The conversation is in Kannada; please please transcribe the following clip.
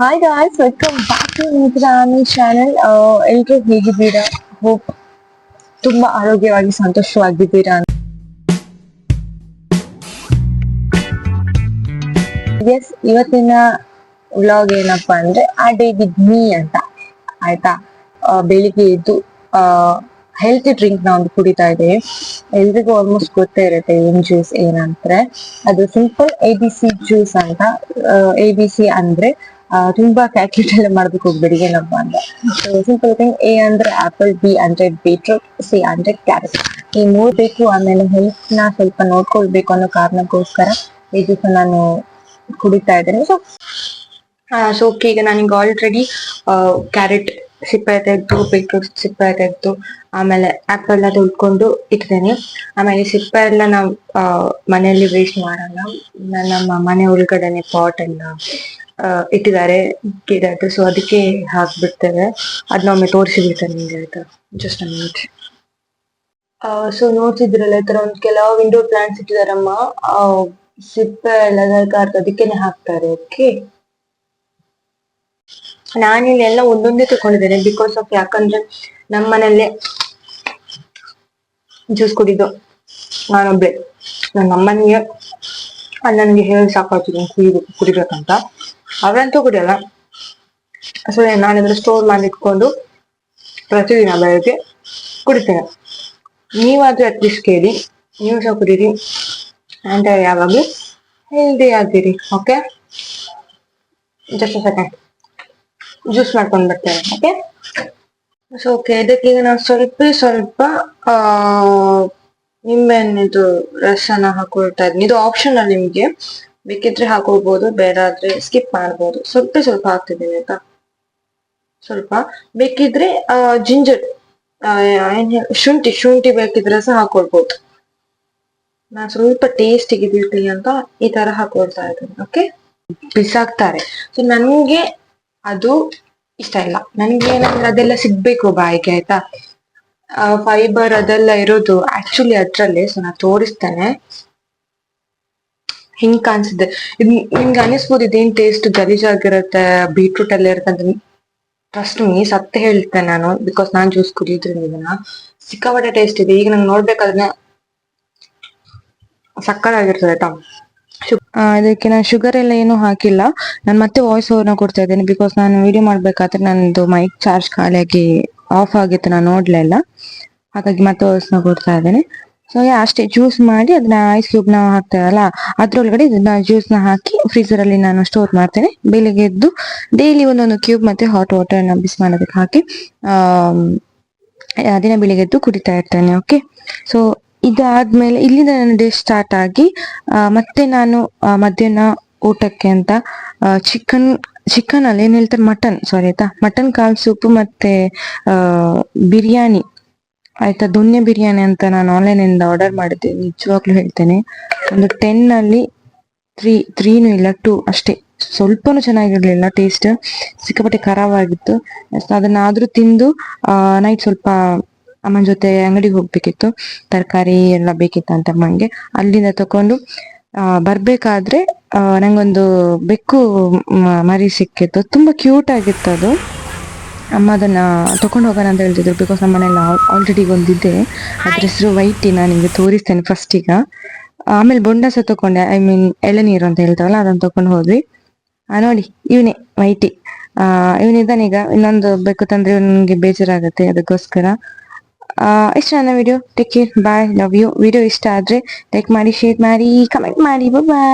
Hi guys, welcome back to ಮಿತ್ರರಾಮಿ ಚಾನೆಲ್. ಎಲ್ರು ಹೇಗಿದ್ದೀರಾ? ಹೋಪ್ ತುಂಬಾ ಆರೋಗ್ಯವಾಗಿ ಸಂತೋಷವಾಗಿದ್ದೀರಾ. ಎಸ್, ಇವತ್ತಿನ ವ್ಲಾಗ್ ಏನಪ್ಪಾ ಅಂದ್ರೆ ಆ ಡೇ ವಿತ್ ಮೀ ಅಂತ. ಆಯ್ತಾ, ಬೆಳಿಗ್ಗೆ ಎದ್ದು ಹೆಲ್ತಿ ಡ್ರಿಂಕ್ ನ ಒಂದು ಕುಡಿತಾ ಇದ್ದೇವೆ. ಎಲ್ರಿಗೂ ಆಲ್ಮೋಸ್ಟ್ ಗೊತ್ತೇ ಇರುತ್ತೆ ಏನ್ ಜ್ಯೂಸ್ ಏನಂದ್ರೆ, ಅದು ಸಿಂಪಲ್ ABC ಜ್ಯೂಸ್ ಅಂತ. ABC ಅಂದ್ರೆ ತುಂಬಾ ಕ್ಯಾಲ್ಕುಲೇಟ್ ಎಲ್ಲ ಮಾಡ್ಬೇಕು ಹೋಗ್ಬೇಡಿ ಏನಪ್ಪಾ ಅಂದ್ರೆ. ಸಿಂಪಲ್ ಥಿಂಗ್, A ಅಂದ್ರೆ ಆಪಲ್, B ಅಂದ್ರೆ ಬೀಟ್ರೂಟ್, C ಅಂದ್ರೆ ಕ್ಯಾರೆಟ್. ಈ ಮೂರ್ ಬೇಕು. ಆಮೇಲೆ ಹೆಲ್ತ್ ನ ಸ್ವಲ್ಪ ನೋಡ್ಕೊಳ್ಬೇಕು ಅನ್ನೋ ಕಾರಣಕ್ಕೋಸ್ಕರ ಈ ಜ್ಯೂಸ್ ನಾನು ಕುಡಿತಾ ಇದ್ದೇನೆ. ಸೊ ಈಗ ನಾನೀಗ ಆಲ್ರೆಡಿ ಕ್ಯಾರೆಟ್ ಸಿಪ್ಪೆ ತೆಗೆದು, ಬೀಟ್ರೂಟ್ ಸಿಪ್ಪೆ ತೆಗೆದು, ಆಮೇಲೆ ಆಪಲ್ ನ ತೊಳ್ಕೊಂಡು ಇಟ್ಟಿದ್ದೇನೆ. ಆಮೇಲೆ ಸಿಪ್ಪೆ ಎಲ್ಲ ನಾವು ಮನೆಯಲ್ಲಿ ವೇಸ್ಟ್ ಮಾಡಲ್ಲ. ನಮ್ಮ ಮನೆ ಒಳಗಡೆನೆ ಪಾಟ್ ಎಲ್ಲ ಇಟ್ಟಿದ್ದಾರೆ ಗಿಡದ್ದು, ಸೊ ಅದಕ್ಕೆ ಹಾಕ್ಬಿಡ್ತೇವೆ. ಅದನ್ನೊಮ್ಮೆ ತೋರಿಸಿ ಬಿಡ್ತೇನೆ ನಿಮ್ಗೆ, ಆಯ್ತಾ? Just minute. ಸೊ ನೋಡ್ತಿದ್ರಲ್ಲ, ಈ ತರ ಒಂದು ಕೆಲವು ವಿಂಡೋ ಪ್ಲಾಂಟ್ಸ್ ಇಟ್ಟಿದಾರಮ್ಮ. ಸಿಪ್ಪೆ ಎಲ್ಲ ಅದಕ್ಕೇನೆ ಹಾಕ್ತಾರೆ. ಓಕೆ, ನಾನಿಲ್ಲಿ ಎಲ್ಲ ಒಂದೊಂದೇ ತಗೊಂಡಿದ್ದೇನೆ ಬಿಕಾಸ್ ಆಫ್, ಯಾಕಂದ್ರೆ ನಮ್ಮ ಮನೆಯಲ್ಲೇ ಜ್ಯೂಸ್ ಕುಡಿದು ನಾನೊಬ್ಳೆ. ನನ್ನ ಅಮ್ಮನಿಗೆ ನನಗೆ ಹೇಳಿ ಸಾಕಾಗ್ತಿದೆ ಕುಡಿಬೇಕಂತ. ಅವರಂತೂ ಕುಡಿಯಲ್ಲ. ಸೊ ನಾನಿದ್ರೆ ಸ್ಟೋರ್ ಮಾಡಿ ಇಟ್ಕೊಂಡು ಪ್ರತಿದಿನ ಬೆಳಗ್ಗೆ ಕುಡಿತೇನೆ. ನೀವಾದ್ರೂ ಅಟ್ಲೀಸ್ಟ್ ಕೇಳಿ, ನೀವು ಸಹ ಕುಡೀರಿ ಅಂತ ಯಾವಾಗ್ಲೂ ಹೆಲ್ದಿ ಆಗಿರಿ. ಓಕೆ, ಜಸ್ಟ್ ಸೆಕೆಂಡ್ ಜ್ಯೂಸ್ ಮಾಡ್ಕೊಂಡು ಬರ್ತೇನೆ. ಓಕೆ, ಸೊ ಓಕೆ, ಇದಕ್ಕೆ ಈಗ ನಾವು ಸ್ವಲ್ಪ ನಿಂಬೆಹಣ್ಣಿದು ರಸನ ಹಾಕೊಳ್ತಾ ಇದ್ದೀನಿ. ಇದು ಆಪ್ಷನಲ್, ನಿಮ್ಗೆ ಬೇಕಿದ್ರೆ ಹಾಕೊಳ್ಬಹುದು, ಬೇಡಾದ್ರೆ ಸ್ಕಿಪ್ ಮಾಡ್ಬೋದು. ಸ್ವಲ್ಪ ಹಾಕ್ತಿದ್ದೀನಿ, ಆಯ್ತಾ? ಸ್ವಲ್ಪ ಬೇಕಿದ್ರೆ ಜಿಂಜರ್, ಶುಂಠಿ ಬೇಕಿದ್ರೆ ಸಹ ಹಾಕೊಳ್ಬಹುದು. ನಾನ್ ಸ್ವಲ್ಪ ಟೇಸ್ಟ್ ಇರ್ಲಿ ಅಂತ ಈ ತರ ಹಾಕೊಳ್ತಾ ಇದ್ದೀನಿ. ಓಕೆ, ಬಿಸಾಕ್ತಾರೆ. ಸೊ ನನ್ಗೆ ಅದು ಇಷ್ಟ ಇಲ್ಲ. ನನ್ಗೆ ಏನಂದ್ರೆ ಅದೆಲ್ಲ ಸಿಗ್ಬೇಕು ಬಾಯಿಗೆ, ಆಯ್ತಾ? ಫೈಬರ್ ಅದೆಲ್ಲ ಇರೋದು ಆಕ್ಚುಲಿ ಅದ್ರಲ್ಲೇ. ಸೊ ನಾ ತೋರಿಸ್ತೇನೆ ಹಿಂಗ್ ಕಾಣಿಸಿದೆ. ನಿಮ್ಗೆ ಅನಿಸ್ಬೋದು ಇದೇನ್ ಟೇಸ್ಟ್ ಗಲೀಜಾಗಿರುತ್ತೆ, ಬೀಟ್ರೂಟ್ ಎಲ್ಲ ಇರುತ್ತೆ ಅಂತ. ಟ್ರಸ್ಟ್ ಮೀ, ಸತ್ಯ ಹೇಳ್ತೇನೆ ನಾನು, ಬಿಕಾಸ್ ನಾನ್ ಜ್ಯೂಸ್ ಕುಡಿಯೋದ್ರಿಂದ ಇದನ್ನ ಸಿಕ್ಕಾಪಟ್ಟೆ ಟೇಸ್ಟ್ ಇದೆ. ಈಗ ನಂಗೆ ನೋಡ್ಬೇಕಾದ್ರೆ ಸಕ್ಕತ್ತಾಗಿರ್ತದೆ, ಆಯ್ತಾ? ಇದಕ್ಕೆ ನಾನು ಶುಗರ್ ಎಲ್ಲ ಏನು ಹಾಕಿಲ್ಲ. ನಾನು ಮತ್ತೆ ವಾಯ್ಸ್ ಓವರ್ನ ಕೊಡ್ತಾ ಇದ್ದೇನೆ ಬಿಕಾಸ್ ನಾನು ವಿಡಿಯೋ ಮಾಡ್ಬೇಕಾದ್ರೆ ನಂದು ಮೈಕ್ ಚಾರ್ಜ್ ಖಾಲಿಯಾಗಿ ಆಫ್ ಆಗಿತ್ತು, ನಾನು ನೋಡ್ಲೇ ಇಲ್ಲ. ಹಾಗಾಗಿ ಮತ್ತೆ ವಾಯ್ಸ್ನ ಕೊಡ್ತಾ ಇದ್ದೇನೆ. ಸೊ ಅಷ್ಟೇ, ಜ್ಯೂಸ್ ಮಾಡಿ ಅದನ್ನ ಐಸ್ ಕ್ಯೂಬ್ ನ ಹಾಕ್ತೇವಲ್ಲ, ಅದ್ರೊಳಗಡೆ ಇದನ್ನ ಜ್ಯೂಸ್ ನ ಹಾಕಿ ಫ್ರೀಸರ್ ಅಲ್ಲಿ ನಾನು ಸ್ಟೋರ್ ಮಾಡ್ತೇನೆ. ಬೆಳಿಗ್ಗೆ ಎದ್ದು ಡೈಲಿ ಒಂದೊಂದು ಕ್ಯೂಬ್ ಮತ್ತೆ ಹಾಟ್ ವಾಟರ್ ನ ಬಿಸಿ ಮಾಡೋದಕ್ಕೆ ಹಾಕಿ ದಿನ ಬೆಳಿಗ್ಗೆ ಎದ್ದು ಕುಡಿತಾ ಇರ್ತೇನೆ. ಓಕೆ, ಸೊ ಇದಾದ್ಮೇಲೆ ಇಲ್ಲಿಂದ ನನ್ನ ಡೇ ಸ್ಟಾರ್ಟ್ ಆಗಿ ಮತ್ತೆ ನಾನು ಮಧ್ಯಾಹ್ನ ಊಟಕ್ಕೆ ಅಂತ ಚಿಕನ್ ಅಲ್ಲಿ ಏನ್ ಹೇಳ್ತಾರೆ, ಸಾರಿ ಆಯ್ತಾ, ಮಟನ್ ಕಾಲ್ ಸೂಪ್ ಮತ್ತೆ ಬಿರಿಯಾನಿ, ಆಯ್ತಾ? ದೊನ್ನೆ ಬಿರಿಯಾನಿ ಅಂತ ನಾನು ಆನ್ಲೈನ್ ಇಂದ ಆರ್ಡರ್ ಮಾಡಿದ್ದೆ. ನಿಜವಾಗ್ಲೂ ಹೇಳ್ತೇನೆ, ಒಂದು 10 ಅಲ್ಲಿ 3 ಇಲ್ಲ 2 ಅಷ್ಟೇ. ಸ್ವಲ್ಪನೂ ಚೆನ್ನಾಗಿರ್ಲಿಲ್ಲ, ಟೇಸ್ಟ್ ಸಿಕ್ಕಾಪಟ್ಟೆ ಖರಾಬಾಗಿತ್ತು. ಅದನ್ನಾದ್ರೂ ತಿಂದು ನೈಟ್ ಸ್ವಲ್ಪ ಅಮ್ಮನ ಜೊತೆ ಅಂಗಡಿಗೆ ಹೋಗ್ಬೇಕಿತ್ತು, ತರಕಾರಿ ಎಲ್ಲ ಬೇಕಿತ್ತು ಅಂತ ಅಮ್ಮಂಗೆ. ಅಲ್ಲಿಂದ ತಕೊಂಡು ಬರ್ಬೇಕಾದ್ರೆ ನಂಗೊಂದು ಬೆಕ್ಕು ಮರಿ ಸಿಕ್ಕಿತ್ತು. ತುಂಬಾ ಕ್ಯೂಟ್ ಆಗಿತ್ತು ಅದು. ಅಮ್ಮ ಅದನ್ನ ತಕೊಂಡು ಹೋಗೋಣ ಅಂತ ಹೇಳ್ತಿದ್ರು ಬಿಕಾಸ್ ನಮ್ಮ ಮನೇಲಿ ಆಲ್ರೆಡಿ ಒಂದಿದೆ. ಅದ್ರ ಹೆಸರು ವೈಟಿ. ನಾನು ನಿಮ್ಗೆ ತೋರಿಸ್ತೇನೆ ಫಸ್ಟ್ ಈಗ. ಆಮೇಲೆ ಬೊಂಡಸ ತಕೊಂಡೆ, ಐ ಮೀನ್ ಎಳೆನೀರು ಅಂತ ಹೇಳ್ತಾವಲ್ಲ, ಅದನ್ನ ತಕೊಂಡು ಹೋದ್ವಿ. ನೋಡಿ, ಇವನೇ ವೈಟಿ. ಇವನಿದ್ದಾನೀಗ. ಇನ್ನೊಂದು ಬೇಕು ತಂದ್ರೆ ಇವನಿಗೆ ಬೇಜಾರಾಗುತ್ತೆ, ಅದಕ್ಕೋಸ್ಕರ. ಇಷ್ಟ ನನ್ನ video. Take care, bye, love you. Video ಇಷ್ಟ ಆದ್ರೆ ಲೈಕ್ ಮಾಡಿ, ಶೇರ್ ಮಾಡಿ, ಕಮೆಂಟ್ ಮಾಡಿ. ಬಾಯ್.